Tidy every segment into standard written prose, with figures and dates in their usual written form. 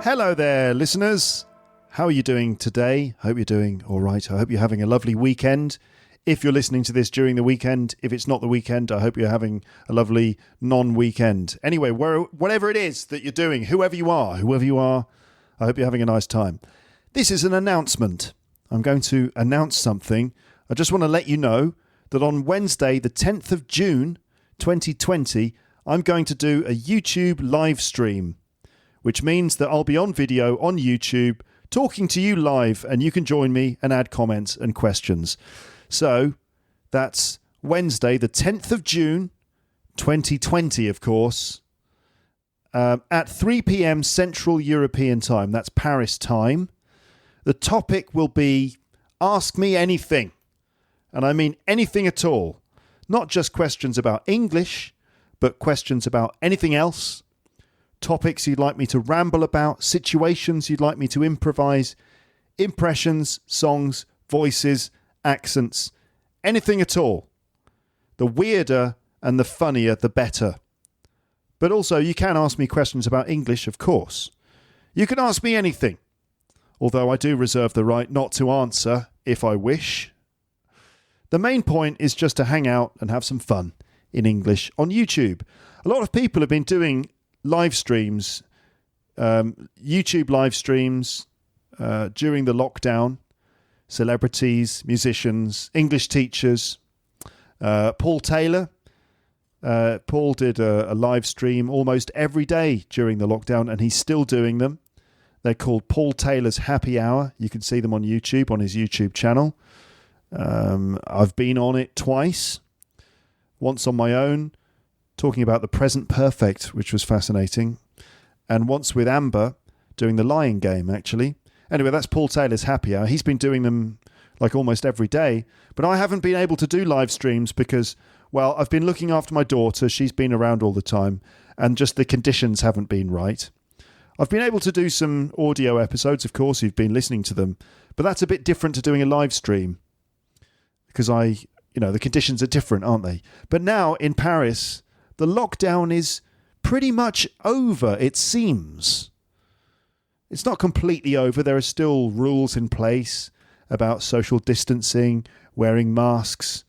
Hello there, listeners. How are you doing today? Hope you're doing all right. I hope you're having a lovely weekend. If you're listening to this during the weekend, if it's not the weekend, I hope you're having a lovely non-weekend. Anyway, whatever it is that you're doing, whoever you are, I hope you're having a nice time. This is an announcement. I'm going to announce something. I just want to let you know that on Wednesday, the 10th of June, 2020, I'm going to do a YouTube live stream, which means that I'll be on video on YouTube talking to you live, and you can join me and add comments and questions. So that's Wednesday, the 10th of June, 2020, of course, at 3 p.m. Central European time. That's Paris time. The topic will be Ask Me Anything. And I mean anything at all. Not just questions about English, but questions about anything else. Topics you'd like me to ramble about, situations you'd like me to improvise, impressions, songs, voices, accents, anything at all. The weirder and the funnier, the better. But also, you can ask me questions about English, of course. You can ask me anything, although I do reserve the right not to answer if I wish. The main point is just to hang out and have some fun in English on YouTube. A lot of people have been doing live streams, YouTube live streams during the lockdown. Celebrities, musicians, English teachers. Paul Taylor. Paul did a live stream almost every day during the lockdown, and he's still doing them. They're called Paul Taylor's Happy Hour. You can see them on YouTube, on his YouTube channel. I've been on it twice. Once on my own, talking about the present perfect, which was fascinating. And once with Amber, doing the lying game, actually. Anyway, that's Paul Taylor's Happy Hour. He's been doing them like almost every day. But I haven't been able to do live streams because, well, I've been looking after my daughter. She's been around all the time. And just the conditions haven't been right. I've been able to do some audio episodes, of course. You've been listening to them. But that's a bit different to doing a live stream. Because the conditions are different, aren't they? But now in Paris, the lockdown is pretty much over, it seems. It's not completely over. There are still rules in place about social distancing, wearing masks,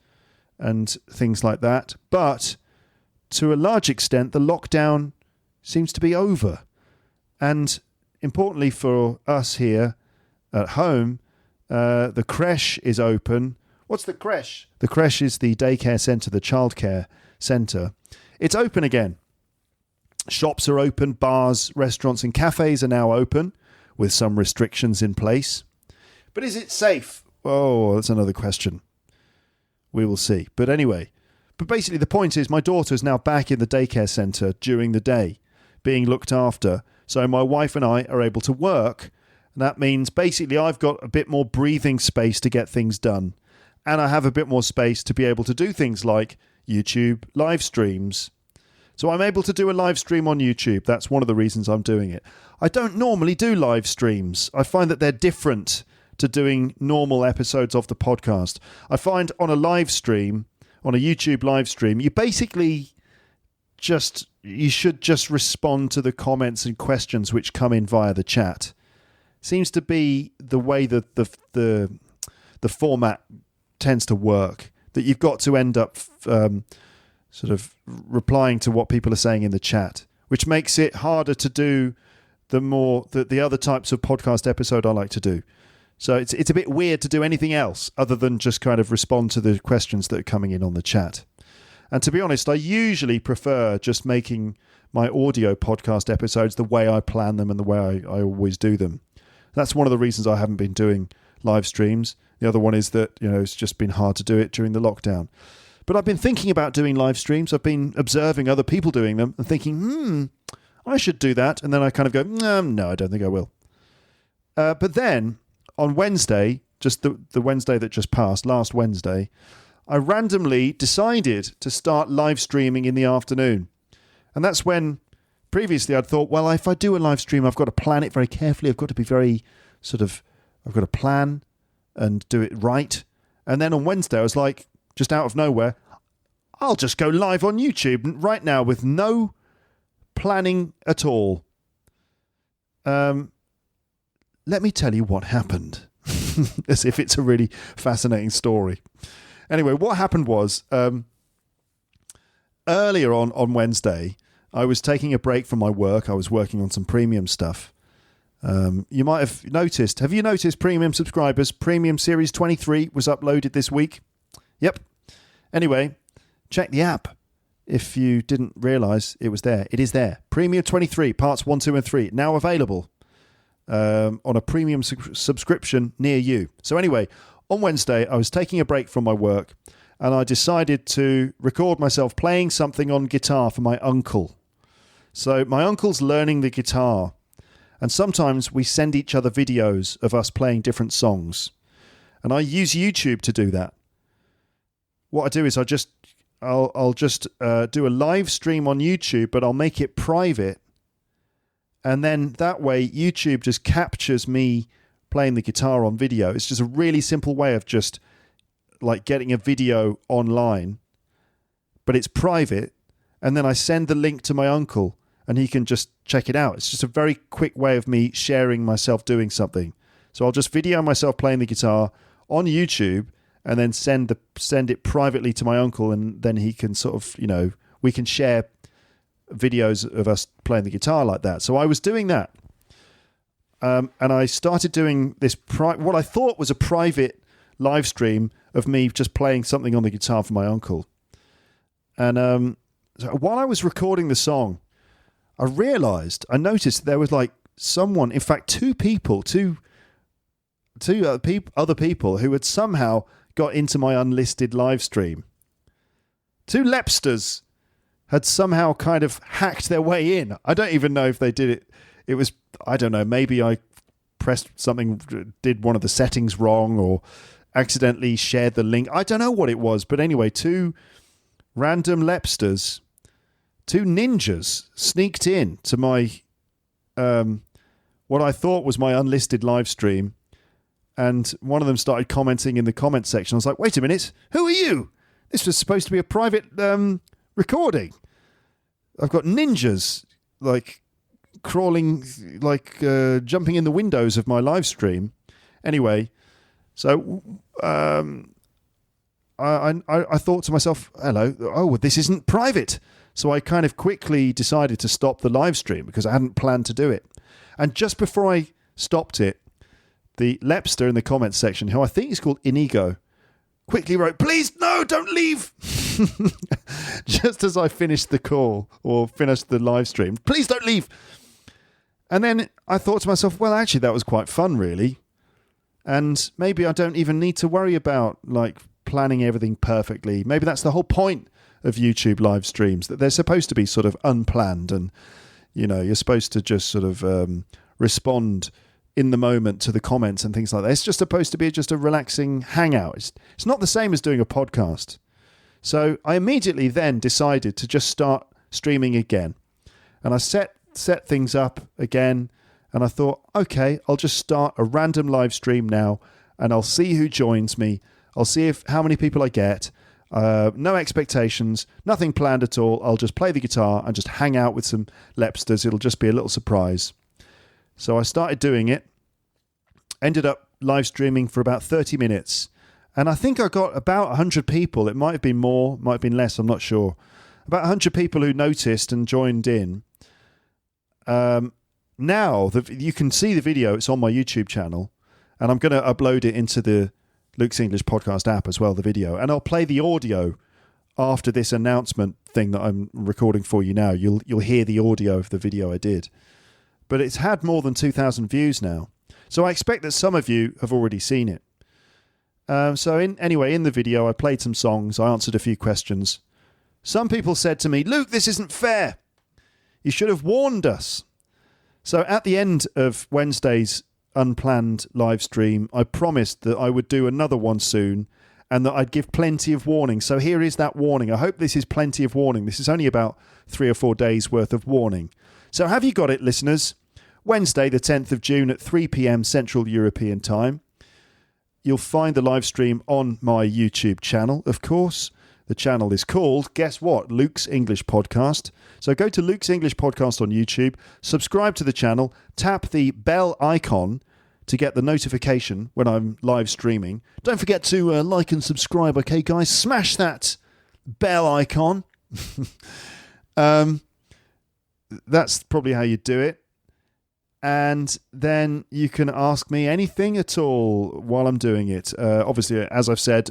and things like that. But to a large extent, the lockdown seems to be over. And importantly for us here at home, the creche is open. What's the creche? The creche is the daycare centre, the childcare centre. It's open again. Shops are open, bars, restaurants and cafes are now open with some restrictions in place. But is it safe? Oh, that's another question. We will see. But anyway, basically the point is my daughter is now back in the daycare centre during the day, being looked after. So my wife and I are able to work. And that means basically I've got a bit more breathing space to get things done. And I have a bit more space to be able to do things like YouTube live streams. So I'm able to do a live stream on YouTube. That's one of the reasons I'm doing it. I don't normally do live streams. I find that they're different to doing normal episodes of the podcast. I find on a live stream, on a YouTube live stream, you basically you should just respond to the comments and questions which come in via the chat. Seems to be the way that the format tends to work, that you've got to end up sort of replying to what people are saying in the chat, which makes it harder to do the other types of podcast episode I like to do. So it's a bit weird to do anything else other than just kind of respond to the questions that are coming in on the chat. And to be honest, I usually prefer just making my audio podcast episodes the way I plan them and the way I always do them. That's one of the reasons I haven't been doing live streams. The other one is that, it's just been hard to do it during the lockdown. But I've been thinking about doing live streams. I've been observing other people doing them and thinking, I should do that. And then I kind of go, no, I don't think I will. But then on Wednesday, just the Wednesday that just passed, last Wednesday, I randomly decided to start live streaming in the afternoon. And that's when previously I'd thought, well, if I do a live stream, I've got to plan it very carefully. I've got to be very I've got to plan and do it right. And then on Wednesday, I was like, just out of nowhere, I'll just go live on YouTube right now with no planning at all. let me tell you what happened. As if it's a really fascinating story. Anyway, what happened was earlier on Wednesday, I was taking a break from my work. I was working on some premium stuff. You might have noticed. Have you noticed, premium subscribers? Premium Series 23 was uploaded this week. Yep. Anyway, check the app. If you didn't realise it was there, it is there. Premium 23, parts 1, 2 and 3, now available on a premium subscription near you. So anyway, on Wednesday, I was taking a break from my work and I decided to record myself playing something on guitar for my uncle. So my uncle's learning the guitar, and sometimes we send each other videos of us playing different songs. And I use YouTube to do that. What I do is I'll just do a live stream on YouTube, but I'll make it private. And then that way YouTube just captures me playing the guitar on video. It's just a really simple way of just like getting a video online, but it's private. And then I send the link to my uncle and he can just check it out. It's just a very quick way of me sharing myself doing something. So I'll just video myself playing the guitar on YouTube and then send it privately to my uncle, and then he can sort of, we can share videos of us playing the guitar like that. So I was doing that. And I started doing this, what I thought was a private live stream of me just playing something on the guitar for my uncle. And so while I was recording the song, I noticed there was like someone, in fact, two other people who had somehow got into my unlisted live stream. Two Lepsters had somehow kind of hacked their way in. I don't even know if they did it. It was, I don't know, maybe I pressed something, did one of the settings wrong, or accidentally shared the link. I don't know what it was, but anyway, two random Lepsters, two ninjas, sneaked in to my, what I thought was my unlisted live stream. And one of them started commenting in the comment section. I was like, wait a minute, who are you? This was supposed to be a private recording. I've got ninjas, like, crawling, like, jumping in the windows of my live stream. Anyway, so I thought to myself, hello, this isn't private. So I kind of quickly decided to stop the live stream because I hadn't planned to do it. And just before I stopped it, the Lepster in the comments section, who I think is called Inigo, quickly wrote, please, no, don't leave. Just as I finished the call or finished the live stream, please don't leave. And then I thought to myself, well, actually, that was quite fun, really. And maybe I don't even need to worry about like planning everything perfectly. Maybe that's the whole point of YouTube live streams, that they're supposed to be sort of unplanned, and, you're supposed to just sort of respond in the moment to the comments and things like that. It's just supposed to be just a relaxing hangout. It's not the same as doing a podcast. So I immediately then decided to just start streaming again. And I set things up again, and I thought, okay, I'll just start a random live stream now, and I'll see who joins me. I'll see how many people I get. No expectations, nothing planned at all. I'll just play the guitar and just hang out with some Lepsters. It'll just be a little surprise. So I started doing it, ended up live streaming for about 30 minutes, and I think I got about 100 people. It might have been more, might have been less, I'm not sure. About 100 people who noticed and joined in. Now, you can see the video. It's on my YouTube channel, and I'm going to upload it into the Luke's English Podcast app as well, the video. And I'll play the audio after this announcement thing that I'm recording for you now. You'll hear the audio of the video I did. But it's had more than 2,000 views now. So I expect that some of you have already seen it. Anyway, in the video, I played some songs. I answered a few questions. Some people said to me, Luke, this isn't fair. You should have warned us. So at the end of Wednesday's unplanned live stream, I promised that I would do another one soon and that I'd give plenty of warning. So here is that warning. I hope this is plenty of warning. This is only about 3 or 4 days worth of warning. So have you got it, listeners? Wednesday, the 10th of June at 3 p.m. Central European Time. You'll find the live stream on my YouTube channel, of course. The channel is called, guess what? Luke's English Podcast. So go to Luke's English Podcast on YouTube, subscribe to the channel, tap the bell icon to get the notification when I'm live streaming. Don't forget to like and subscribe, okay, guys? Smash that bell icon. That's probably how you do it. And then you can ask me anything at all while I'm doing it. Obviously, as I've said,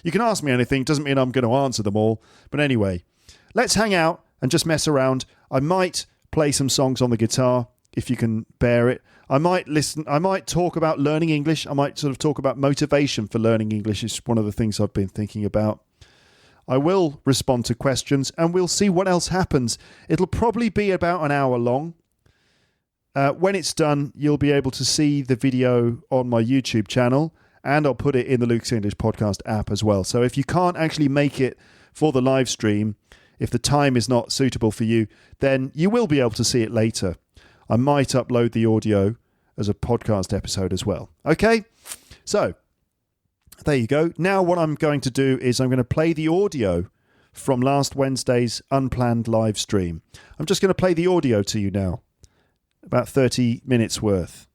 you can ask me anything. Doesn't mean I'm going to answer them all. But anyway, let's hang out and just mess around. I might play some songs on the guitar, if you can bear it. I might listen. I might talk about learning English. I might sort of talk about motivation for learning English. It's one of the things I've been thinking about. I will respond to questions and we'll see what else happens. It'll probably be about an hour long. When it's done, you'll be able to see the video on my YouTube channel, and I'll put it in the Luke's English Podcast app as well. So if you can't actually make it for the live stream, if the time is not suitable for you, then you will be able to see it later. I might upload the audio as a podcast episode as well. Okay? So there you go. Now what I'm going to do is I'm going to play the audio from last Wednesday's unplanned live stream. I'm just going to play the audio to you now. About 30 minutes worth.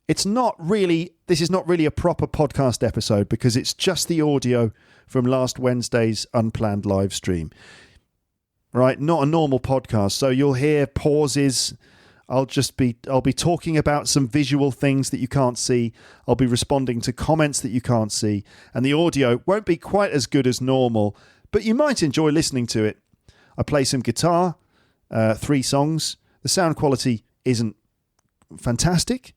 This is not really a proper podcast episode because it's just the audio from last Wednesday's unplanned live stream. Right? Not a normal podcast. So you'll hear pauses. I'll be talking about some visual things that you can't see. I'll be responding to comments that you can't see. And the audio won't be quite as good as normal, but you might enjoy listening to it. I play some guitar, 3 songs. The sound quality isn't fantastic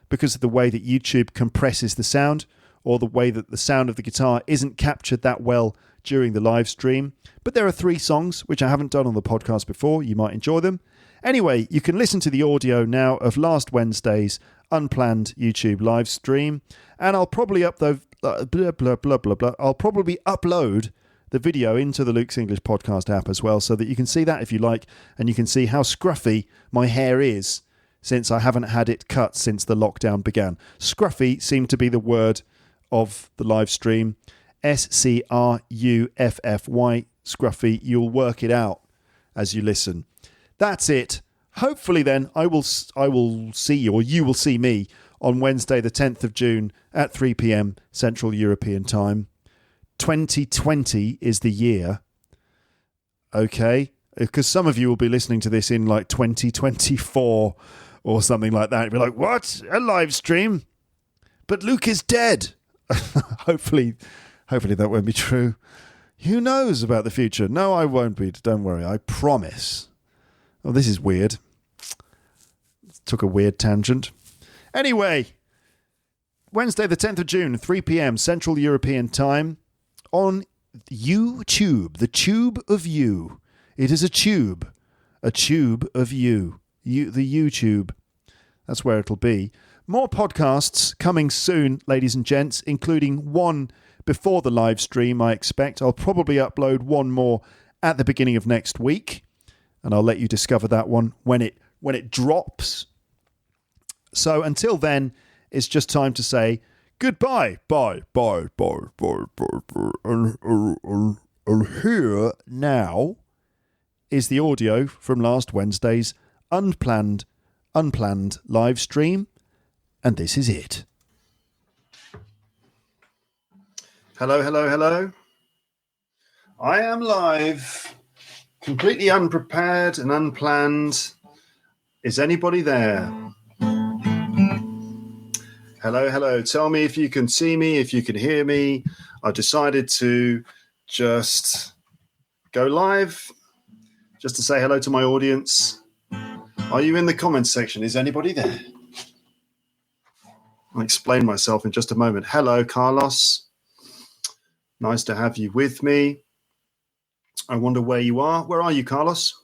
because of the way that YouTube compresses the sound, or the way that the sound of the guitar isn't captured that well during the live stream. But there are 3 songs which I haven't done on the podcast before. You might enjoy them. Anyway, you can listen to the audio now of last Wednesday's unplanned YouTube live stream, and I'll probably upload the video into the Luke's English Podcast app as well, so that you can see that if you like, and you can see how scruffy my hair is since I haven't had it cut since the lockdown began. Scruffy seemed to be the word of the live stream. SCRUFFY, scruffy. You'll work it out as you listen. That's it. Hopefully then I will see you, or you will see me, on Wednesday the 10th of June at 3 p.m. Central European Time. 2020 is the year. Okay? Because some of you will be listening to this in like 2024 or something like that. You'll be like, what? A live stream? But Luke is dead. Hopefully that won't be true. Who knows about the future? No, I won't be. Don't worry. I promise. Oh, this is weird. Took a weird tangent. Anyway, Wednesday the 10th of June, 3 p.m. Central European Time, on YouTube, the tube of you. It is a tube of you, the YouTube. That's where it'll be. More podcasts coming soon, ladies and gents, including one before the live stream, I expect. I'll probably upload one more at the beginning of next week, and I'll let you discover that one when it drops. So until then, it's just time to say goodbye. Bye. And here now is the audio from last Wednesday's unplanned live stream, and this is it. Hello. I am live, completely unprepared and unplanned. Is anybody there? Hello. Tell me if you can see me, if you can hear me. I decided to just go live, just to say hello to my audience. Are you in the comments section? Is anybody there? I'll explain myself in just a moment. Hello, Carlos. Nice to have you with me. I wonder where you are. Where are you, Carlos?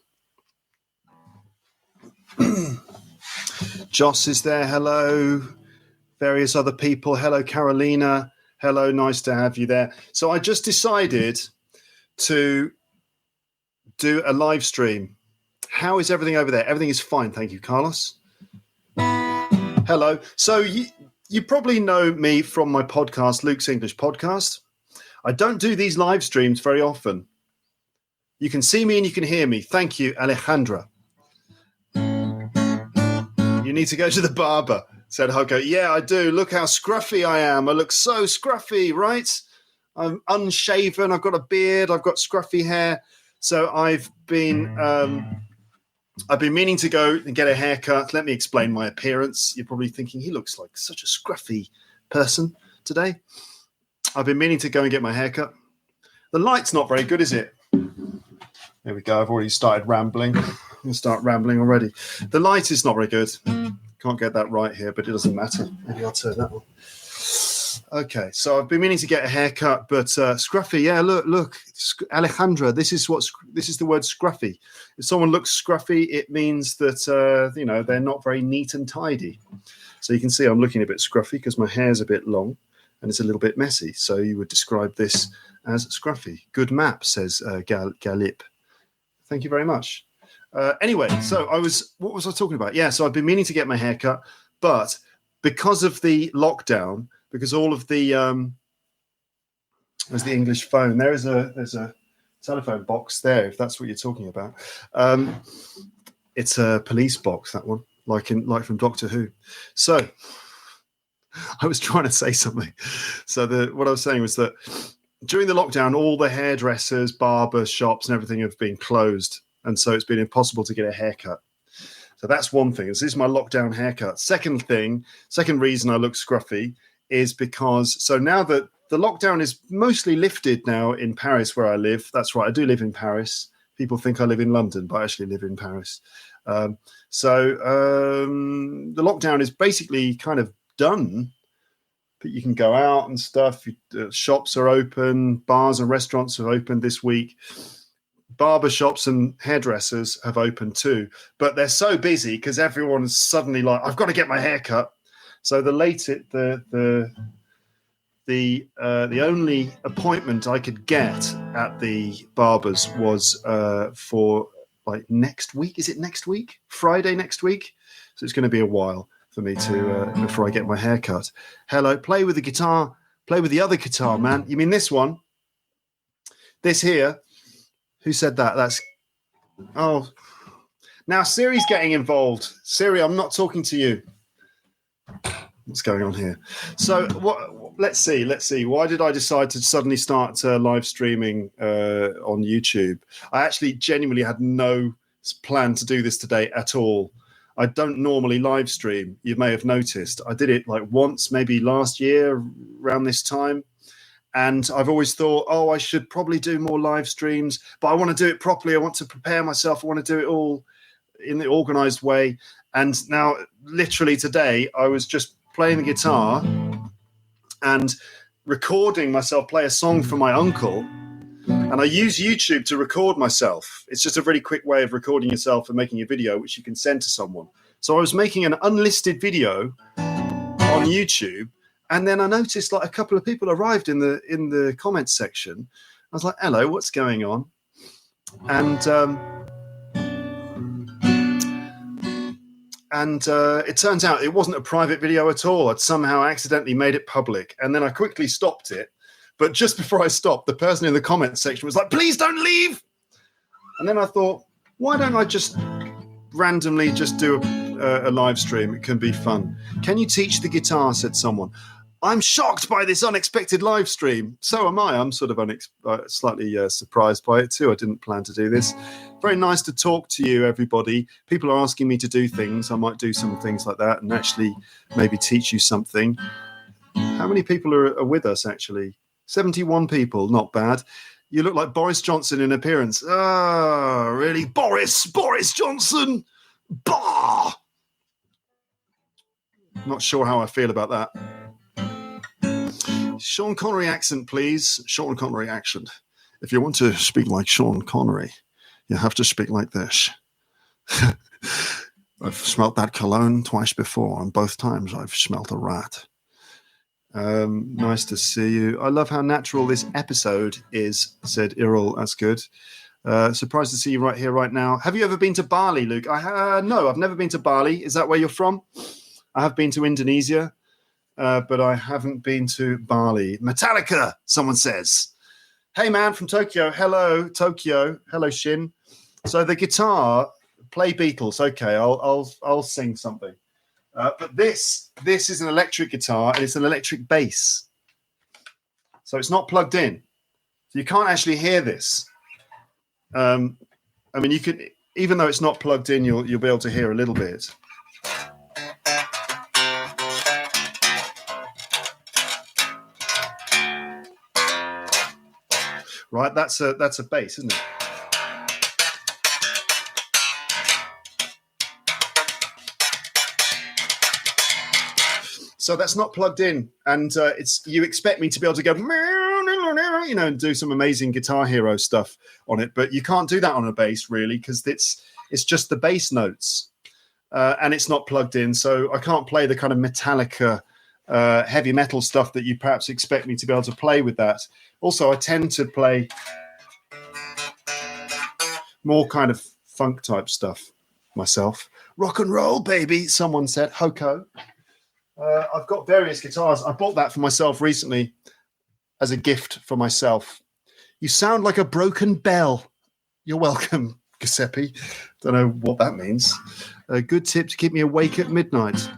Joss is there. Hello. Various other people. Hello, Carolina. Hello, nice to have you there. So I just decided to do a live stream. How is everything over there? Everything is fine. Thank you, Carlos. Hello. So you probably know me from my podcast, Luke's English Podcast. I don't do these live streams very often. You can see me and you can hear me. Thank you, Alejandra. You need to go to the barber, said Hugo. Yeah, I do. Look how scruffy I am. I look so scruffy, right? I'm unshaven. I've got a beard. I've got scruffy hair. So I've been meaning to go and get a haircut. Let me explain my appearance. You're probably thinking he looks like such a scruffy person today. I've been meaning to go and get my haircut. The light's not very good, is it? There we go. I've already started rambling. I'm going to start rambling already. The light is not very good. Can't get that right here, but it doesn't matter. Maybe I'll turn that on. Okay, so I've been meaning to get a haircut, but scruffy. Yeah, look, Alejandra. This is the word scruffy. If someone looks scruffy, it means that they're not very neat and tidy. So you can see I'm looking a bit scruffy because my hair's a bit long and it's a little bit messy. So you would describe this as scruffy. Good map, says Galip. Thank you very much. Anyway, so what was I talking about? Yeah, so I've been meaning to get my haircut, but because of the lockdown, because all of the there's the English phone. There's a telephone box there, if that's what you're talking about. It's a police box, that one, like from Doctor Who. So I was trying to say something. So what I was saying was that during the lockdown, all the hairdressers, barber shops and everything have been closed. And so it's been impossible to get a haircut. So that's one thing. This is my lockdown haircut. Second reason I look scruffy is because, so now that the lockdown is mostly lifted now in Paris where I live. That's right, I do live in Paris. People think I live in London, but I actually live in Paris. The lockdown is basically kind of done. But you can go out and stuff. Shops are open. Bars and restaurants have opened this week. Barber shops and hairdressers have opened too. But they're so busy because everyone is suddenly like, I've got to get my hair cut. So the only appointment I could get at the barbers was for like next week. Is it next week? Friday next week? So it's going to be a while for me to before I get my hair cut. Hello, play with the guitar. Play with the other guitar, man. You mean this one? This here? Who said that? Now Siri's getting involved. Siri, I'm not talking to you. What's going on here? So let's see. Why did I decide to suddenly start live streaming on YouTube? I actually genuinely had no plan to do this today at all. I don't normally live stream. You may have noticed. I did it like once, maybe last year around this time. And I've always thought, I should probably do more live streams, but I want to do it properly. I want to prepare myself. I want to do it all in the organized way. And now, literally today, I was just playing the guitar and recording myself play a song for my uncle. And I use YouTube to record myself. It's just a really quick way of recording yourself and making a video, which you can send to someone. So I was making an unlisted video on YouTube. And then I noticed like a couple of people arrived in the comments section. I was like, hello, what's going on? And it turns out it wasn't a private video at all. I'd somehow accidentally made it public. And then I quickly stopped it. But just before I stopped, the person in the comments section was like, please don't leave. And then I thought, why don't I just randomly just do a live stream? It can be fun. Can you teach the guitar, said someone. I'm shocked by this unexpected live stream. So am I. I'm sort of slightly surprised by it too. I didn't plan to do this. Very nice to talk to you, everybody. People are asking me to do things. I might do some things like that and actually maybe teach you something. How many people are with us, actually? 71 people. Not bad. You look like Boris Johnson in appearance. Ah, really? Boris Johnson. Bah! Not sure how I feel about that. Sean Connery accent, please. Sean Connery accent. If you want to speak like Sean Connery, you have to speak like this. I've smelt that cologne twice before, and both times I've smelt a rat. Nice to see you. I love how natural this episode is, said Iril. That's good. Surprised to see you right here, right now. Have you ever been to Bali, Luke? No, I've never been to Bali. Is that where you're from? I have been to Indonesia. but I haven't been to Bali. Metallica, someone says. Hey, man from Tokyo. Hello, Tokyo. Hello, Shin. So the guitar, play Beatles. Okay, I'll sing something. But this is an electric guitar, and it's an electric bass. So it's not plugged in. So you can't actually hear this. I mean, you can, even though it's not plugged in, you'll be able to hear a little bit. Right, that's a bass, isn't it? So that's not plugged in, and you expect me to be able to go, you know, and do some amazing Guitar Hero stuff on it, but you can't do that on a bass really, because it's just the bass notes, and it's not plugged in, so I can't play the kind of Metallica heavy metal stuff that you perhaps expect me to be able to play with that. Also, I tend to play more kind of funk type stuff myself. Rock and roll, baby, someone said. Hoko. I've got various guitars. I bought that for myself recently as a gift for myself. You sound like a broken bell. You're welcome, Giuseppe. Don't know what that means. A good tip to keep me awake at midnight.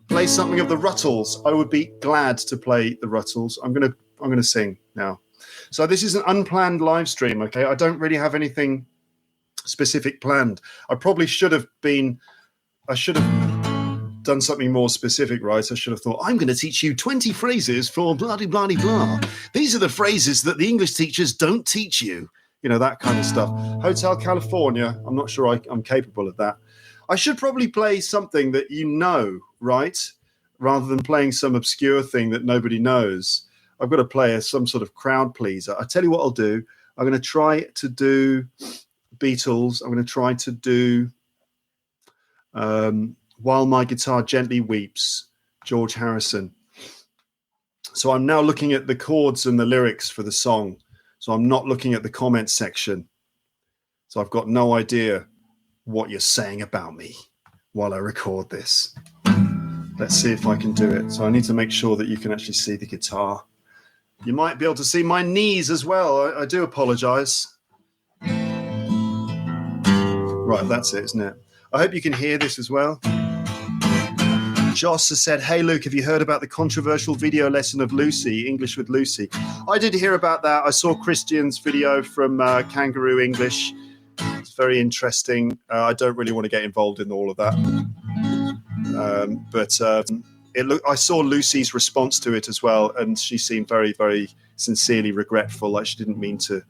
Play something of the Ruttles. I would be glad to play the Ruttles. I'm gonna sing now. So this is an unplanned live stream, okay? I don't really have anything specific planned. I should have done something more specific, right? I should have thought, I'm going to teach you 20 phrases for blah, blah, blah, blah. These are the phrases that the English teachers don't teach you. You know, that kind of stuff. Hotel California, I'm not sure I'm capable of that. I should probably play something that you know, right? Rather than playing some obscure thing that nobody knows. I've got to play some sort of crowd pleaser. I tell you what I'll do. I'm going to try to do Beatles. I'm going to try to do While My Guitar Gently Weeps, George Harrison. So I'm now looking at the chords and the lyrics for the song. So I'm not looking at the comments section. So I've got no idea what you're saying about me while I record this. Let's see if I can do it. So I need to make sure that you can actually see the guitar. You might be able to see my knees as well. I do apologize. Right, that's it, isn't it? I hope you can hear this as well. Joss has said, hey, Luke, have you heard about the controversial video lesson of Lucy, English with Lucy? I did hear about that. I saw Christian's video from Kangaroo English. It's very interesting. I don't really want to get involved in all of that. I saw Lucy's response to it as well, and she seemed very, very sincerely regretful. Like she didn't mean to,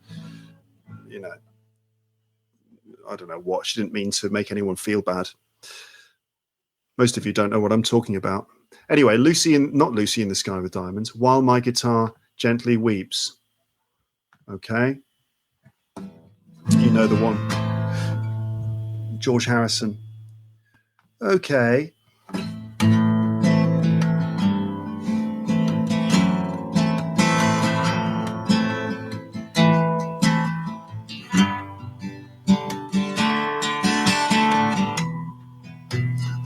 you know, I don't know what. She didn't mean to make anyone feel bad. Most of you don't know what I'm talking about. Anyway, not Lucy in the Sky with Diamonds. While My Guitar Gently Weeps. Okay. You know the one. George Harrison. Okay.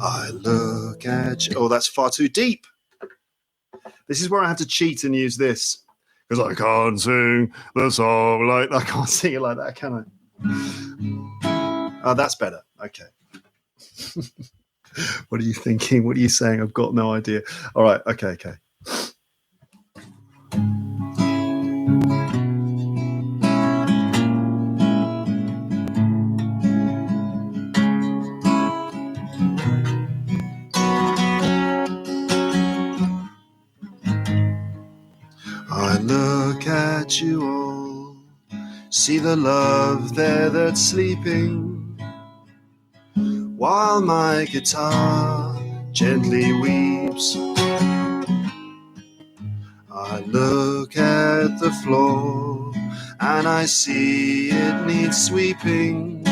I look at you. Oh, that's far too deep. This is where I have to cheat and use this. Because I can't sing the song like I can't sing it like that, can I? Oh, that's better. Okay. What are you thinking? What are you saying? I've got no idea. All right. Okay. I look at you all, see the love there that's sleeping, while my guitar gently weeps. I look at the floor and I see it needs sweeping,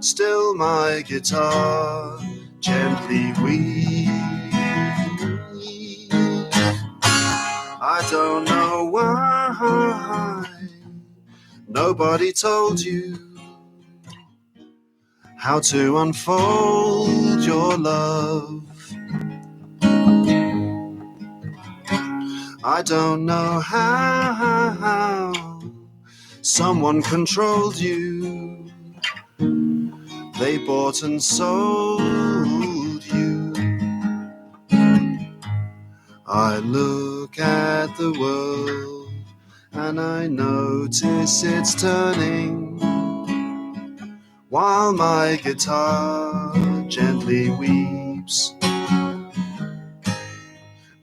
still my guitar gently weeps. I don't know why nobody told you how to unfold your love. I don't know how someone controlled you. They bought and sold you. I look at the world and I notice it's turning, while my guitar gently weeps.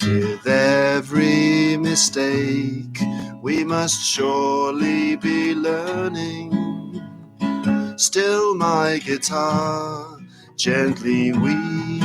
With every mistake, we must surely be learning. Still my guitar gently weeps.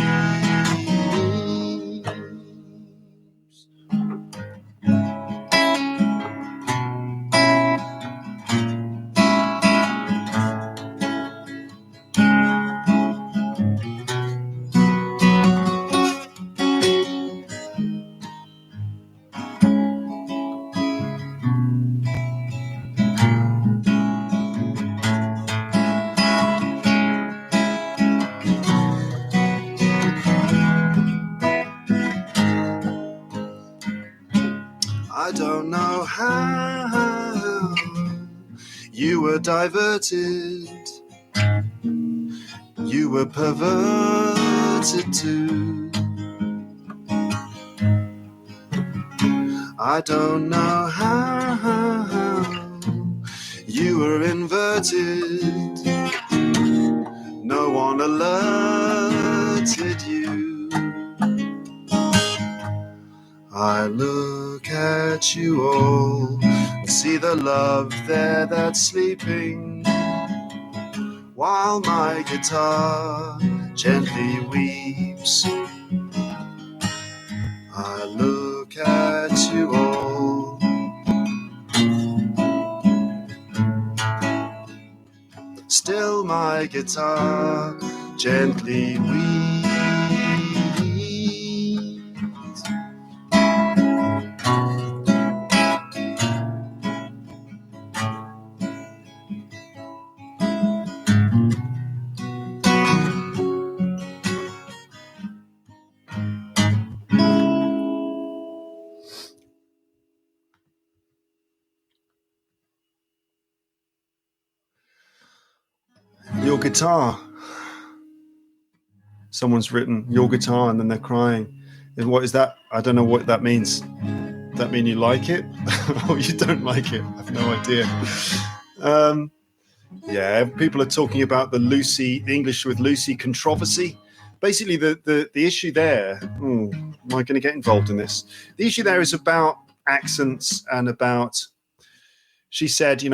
I don't know how you were diverted, you were perverted too. I don't know how you were inverted, no one alerted you. I look at you all and see the love there that's sleeping, while my guitar gently weeps. I look at you all, still my guitar gently weeps. Your guitar. Someone's written your guitar and then they're crying. And what is that? I don't know what that means. Does that mean you like it or you don't like it? I have no idea. Yeah, people are talking about the English with Lucy controversy. Basically, the issue there, am I going to get involved in this? The issue there is about accents and about, she said,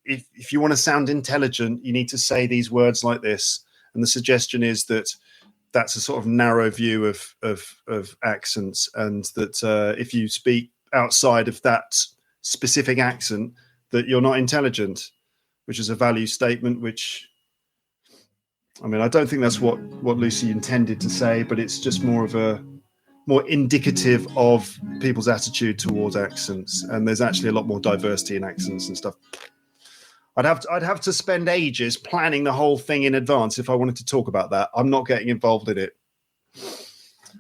if you want to sound intelligent, you need to say these words like this. And the suggestion is that that's a sort of narrow view of accents, and that if you speak outside of that specific accent, that you're not intelligent, which is a value statement, which, I mean, I don't think that's what Lucy intended to say, but it's just more indicative of people's attitude towards accents. And there's actually a lot more diversity in accents and stuff. I'd have to spend ages planning the whole thing in advance if I wanted to talk about that. I'm not getting involved in it.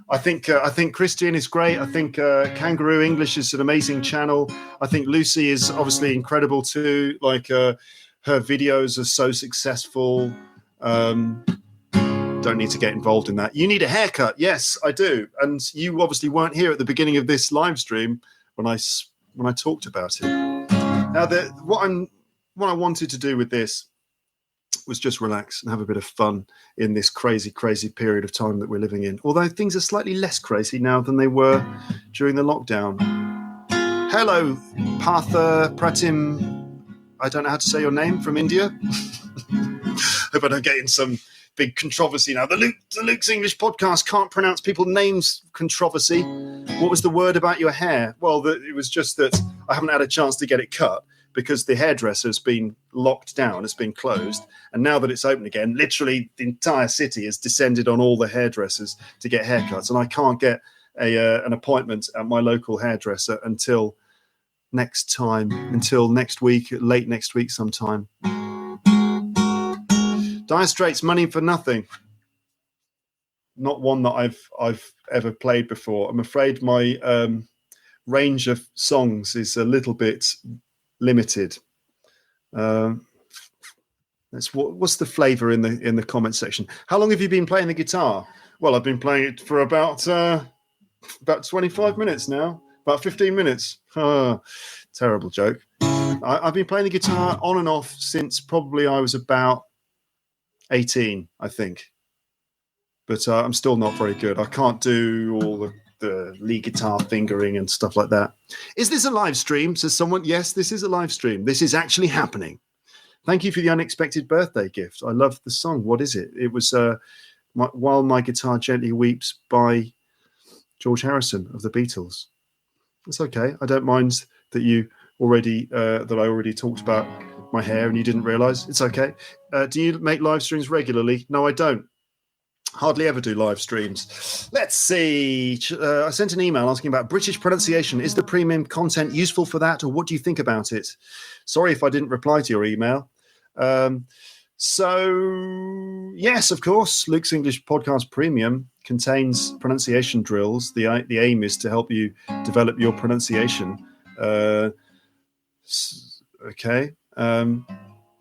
I think Christian is great. I think Kangaroo English is an amazing channel. I think Lucy is obviously incredible too. Like her videos are so successful. Don't need to get involved in that. You need a haircut. Yes, I do. And you obviously weren't here at the beginning of this live stream when I talked about it. Now, what I wanted to do with this was just relax and have a bit of fun in this crazy, crazy period of time that we're living in. Although things are slightly less crazy now than they were during the lockdown. Hello, Partha Pratim. I don't know how to say your name, from India. Hope I don't get in some big controversy now. The Luke's English podcast can't pronounce people's names controversy. What was the word about your hair? Well, it was just that I haven't had a chance to get it cut, because the hairdresser has been locked down, has been closed. And now that it's open again, literally the entire city has descended on all the hairdressers to get haircuts. And I can't get an appointment at my local hairdresser until next week, late next week sometime. Dire Straits, Money for Nothing. Not one that I've ever played before. I'm afraid my range of songs is a little bit limited. What's the flavour in the comment section? How long have you been playing the guitar? Well, I've been playing it for about 25 minutes now, about 15 minutes. Terrible joke. I've been playing the guitar on and off since probably I was about 18, I think. But I'm still not very good. I can't do all the lead guitar fingering and stuff like that. Is this a live stream? Says someone. Yes, this is a live stream. This is actually happening. Thank you for the unexpected birthday gift. I love the song. What is it? It was While My Guitar Gently Weeps by George Harrison of the Beatles. It's okay. I don't mind that I already talked about my hair and you didn't realise. It's okay. Do you make live streams regularly? No, I don't. Hardly ever do live streams. Let's see. I sent an email asking about British pronunciation. Is the premium content useful for that, or what do you think about it? Sorry if I didn't reply to your email. So, yes, of course, Luke's English Podcast Premium contains pronunciation drills. The aim is to help you develop your pronunciation. Okay.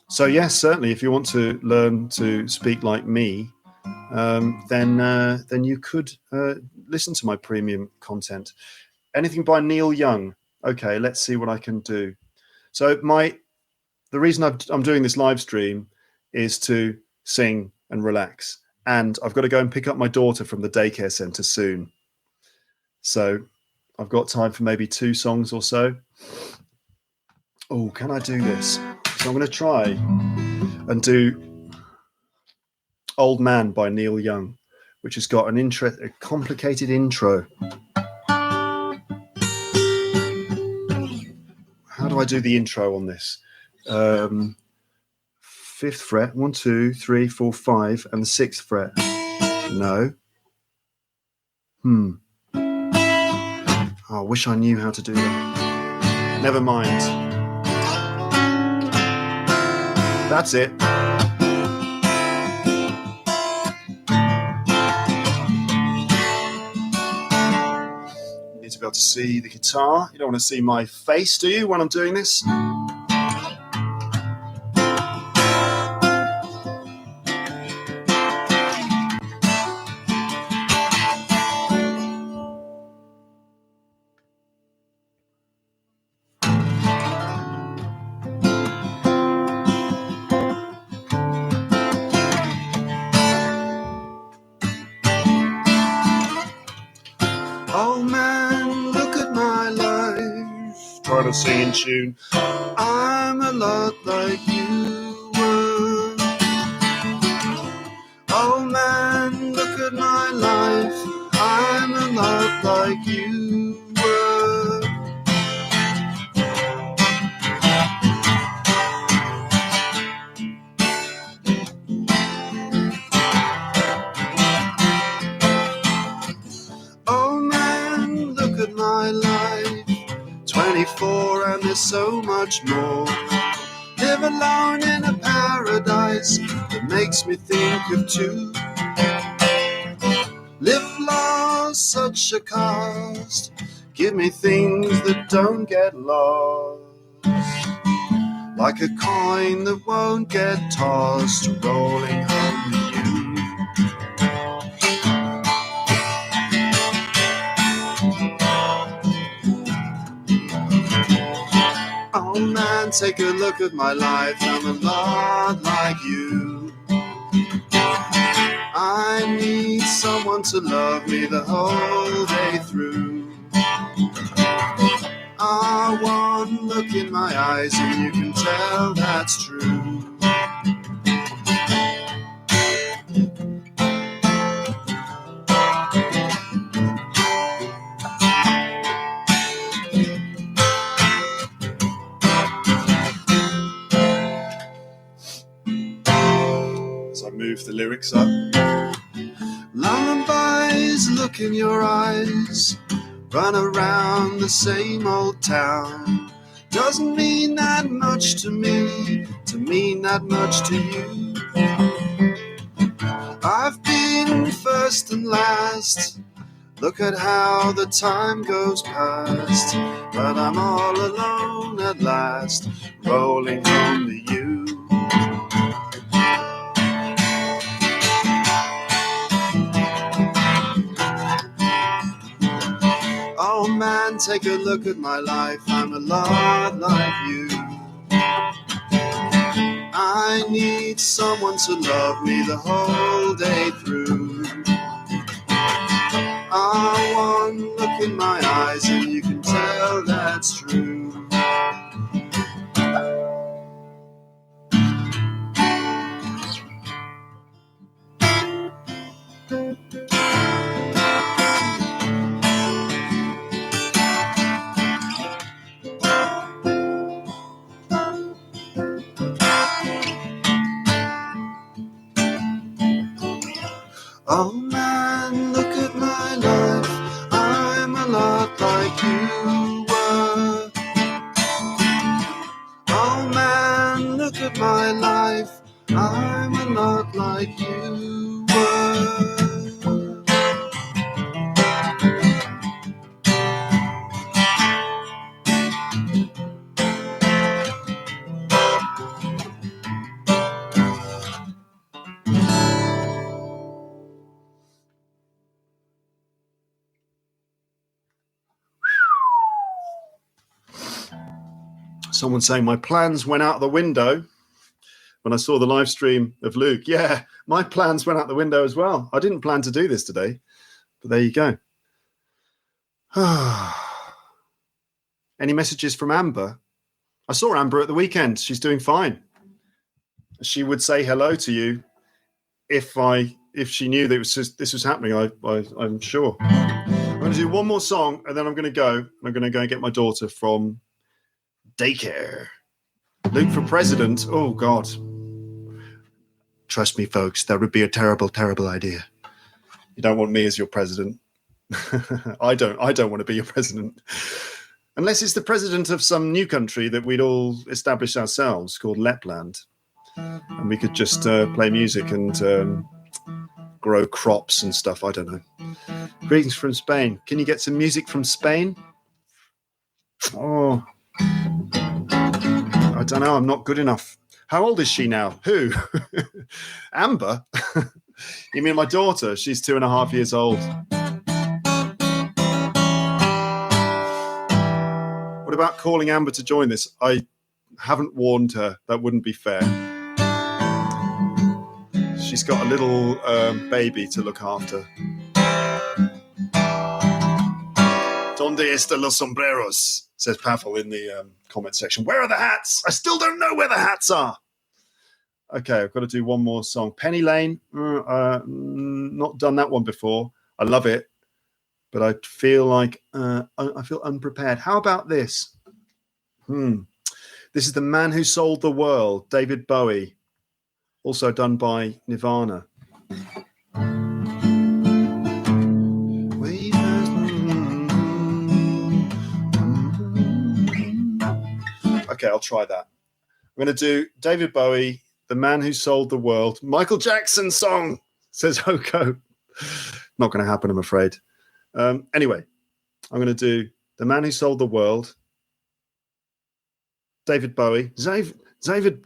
So, yes, certainly, if you want to learn to speak like me, then you could listen to my premium content. Anything by Neil Young. Okay, let's see what I can do. So the reason I'm doing this live stream is to sing and relax. And I've got to go and pick up my daughter from the daycare centre soon. So I've got time for maybe 2 songs or so. Oh, can I do this? So I'm going to try and do Old Man by Neil Young, which has got a complicated intro. How do I do the intro on this? 5th fret, 1, 2, 3, 4, 5, and the 6th fret. No. Oh, I wish I knew how to do that. Never mind. That's it. You need to be able to see the guitar. You don't want to see my face, do you, when I'm doing this? To sing in tune. I'm a lot like you were. Oh man, look at my life. I'm a lot like you were. Oh man, look at my life. 24 and there's so much more. Live alone in a paradise that makes me think of 2. Live lost, such a cost. Give me things that don't get lost. Like a coin that won't get tossed, rolling home with you. Oh man, take a look at my life. I'm a lot like you. I need someone to love me the whole day through. One look in my eyes and you can tell that's true. Move the lyrics up. Lullabies, look in your eyes. Run around the same old town. Doesn't mean that much to me, to mean that much to you. I've been first and last. Look at how the time goes past, but I'm all alone at last, rolling home to you. Oh man, take a look at my life, I'm a lot like you. I need someone to love me the whole day through. One look in my eyes and you can tell that's true. Oh man, look at my life, I'm a lot like you were. Oh man, look at my life, I'm a lot like you were. Someone saying my plans went out the window when I saw the live stream of Luke. Yeah, my plans went out the window as well. I didn't plan to do this today, but there you go. Any messages from Amber? I saw Amber at the weekend. She's doing fine. She would say hello to you if she knew that this was happening. I'm sure. I'm going to do one more song and then I'm going to go. I'm going to go and get my daughter from daycare. Luke for president. Oh God. Trust me, folks, that would be a terrible, terrible idea. You don't want me as your president. I don't want to be your president. Unless it's the president of some new country that we'd all establish ourselves called Lapland. And we could just play music and grow crops and stuff. I don't know. Greetings from Spain. Can you get some music from Spain? Oh, I don't know. I'm not good enough. How old is she now? Who? Amber? You mean my daughter? She's 2.5 years old. What about calling Amber to join this? I haven't warned her. That wouldn't be fair. She's got a little baby to look after. Donde están los sombreros? Says Pavel in the comment section. Where are the hats? I still don't know where the hats are. Okay, I've got to do one more song. Penny Lane. Not done that one before. I love it, but I feel like I feel unprepared. How about this? This is The Man Who Sold the World, David Bowie. Also done by Nirvana. Okay, I'll try that. I'm going to do David Bowie, The Man Who Sold the World. Michael Jackson song, says Hoko. Not going to happen, I'm afraid. Anyway, I'm going to do The Man Who Sold the World, David Bowie,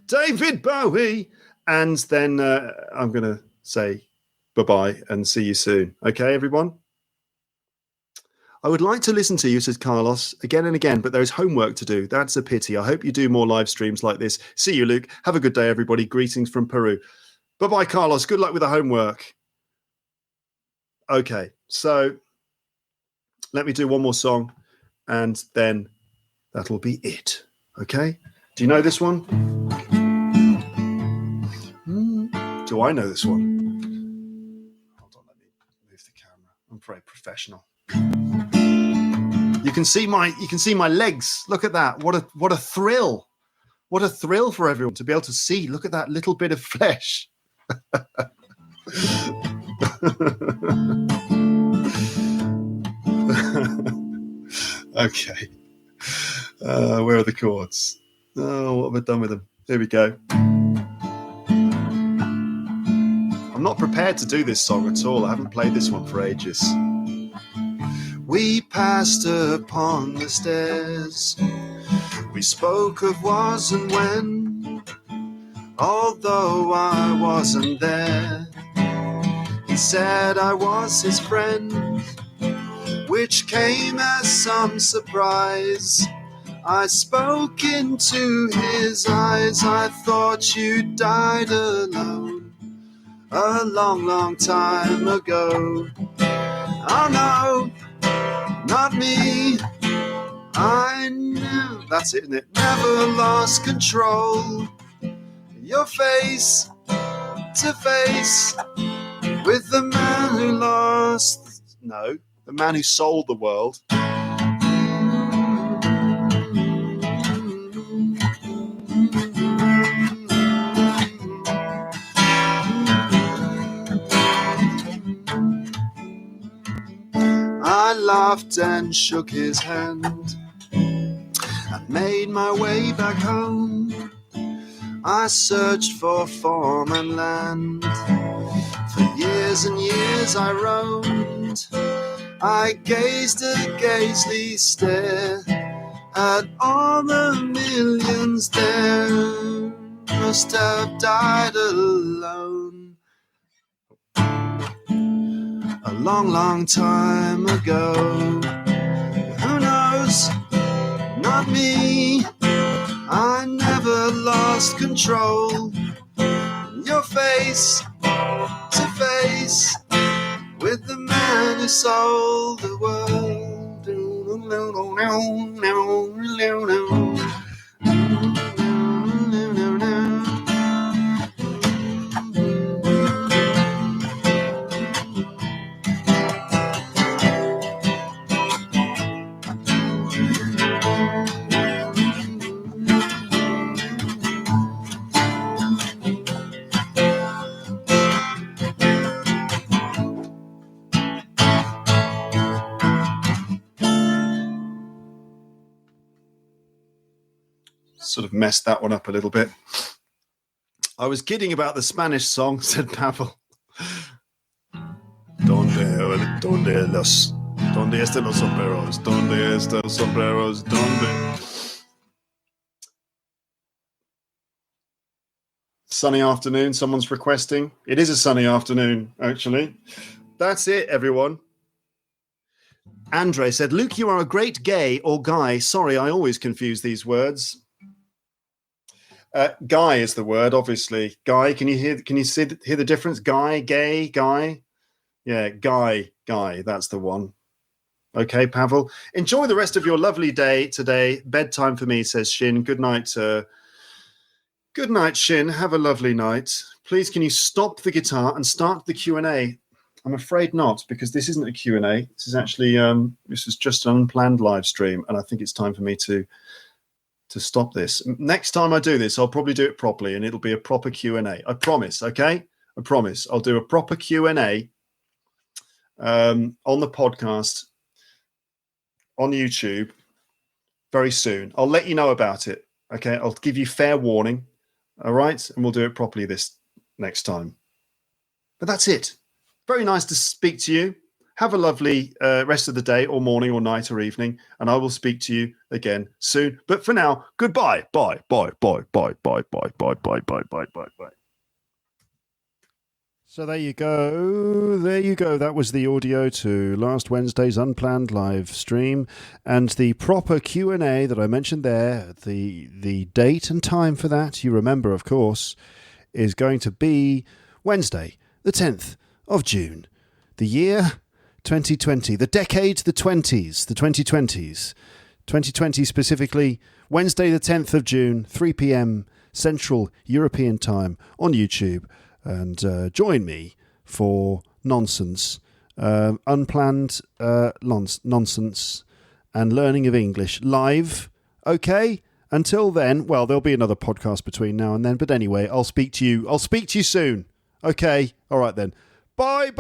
David Bowie, and then I'm going to say bye-bye and see you soon. Okay, everyone? I would like to listen to you, says Carlos, again and again, but there is homework to do. That's a pity. I hope you do more live streams like this. See you, Luke. Have a good day, everybody. Greetings from Peru. Bye-bye, Carlos. Good luck with the homework. Okay, so let me do one more song, and then that'll be it. Okay? Do you know this one? Do I know this one? Hold on, let me move the camera. I'm very professional. You can see my legs. Look at that. What a thrill. What a thrill for everyone to be able to see. Look at that little bit of flesh. Okay. Where are the chords? Oh, what have I done with them? Here we go. I'm not prepared to do this song at all. I haven't played this one for ages. we passed upon the stairs. We spoke of was and when, although I wasn't there. He said I was his friend, which came as some surprise. I spoke into his eyes. I thought you died alone a long, long time ago. Oh no, not me. I knew. That's it, isn't it? Never lost control. Your face to face with the man who lost. No, the man who sold the world. I laughed and shook his hand. I made my way back home. I searched for farm and land. For years and years I roamed. I gazed a gazely stare at all the millions there. Must have died alone a long, long time ago. Who knows? Not me. I never lost control. Your face to face with the man who sold the world. Sort of messed that one up a little bit. I was kidding about the Spanish song, said Pavel. ¿Dónde están los sombreros? ¿Dónde están los sombreros? ¿Dónde? Sunny afternoon, someone's requesting. It is a sunny afternoon, actually. That's it, everyone. Andre said, Luke, you are a great gay or guy. Sorry, I always confuse these words. Guy is the word, obviously. Guy, can you hear the difference? Guy, gay, guy. Yeah, guy. That's the one. Okay, Pavel. Enjoy the rest of your lovely day today. Bedtime for me, says Shin. Good night. Good night, Shin. Have a lovely night. Please, can you stop the guitar and start the Q&A? I'm afraid not, because this isn't a Q&A. This is actually this is just an unplanned live stream, and I think it's time for me to stop this. Next time I do this, I'll probably do it properly, and it'll be a proper Q&A. I promise, okay? I promise. I'll do a proper Q&A on the podcast, on YouTube, very soon. I'll let you know about it, okay? I'll give you fair warning, all right? And we'll do it properly this next time. But that's it. Very nice to speak to you. Have a lovely rest of the day or morning or night or evening, and I will speak to you again soon. But for now, goodbye. Bye. So there you go. That was the audio to last Wednesday's unplanned live stream, and the proper Q&A that I mentioned there. The date and time for that, you remember, of course, is going to be Wednesday, the 10th of June, the year 2020, the decade, the 2020s. 2020 specifically, Wednesday the 10th of June, 3 p.m. Central European Time on YouTube. And join me for nonsense, unplanned nonsense and learning of English live, okay? Until then, well, there'll be another podcast between now and then. But anyway, I'll speak to you soon, okay? All right then. Bye.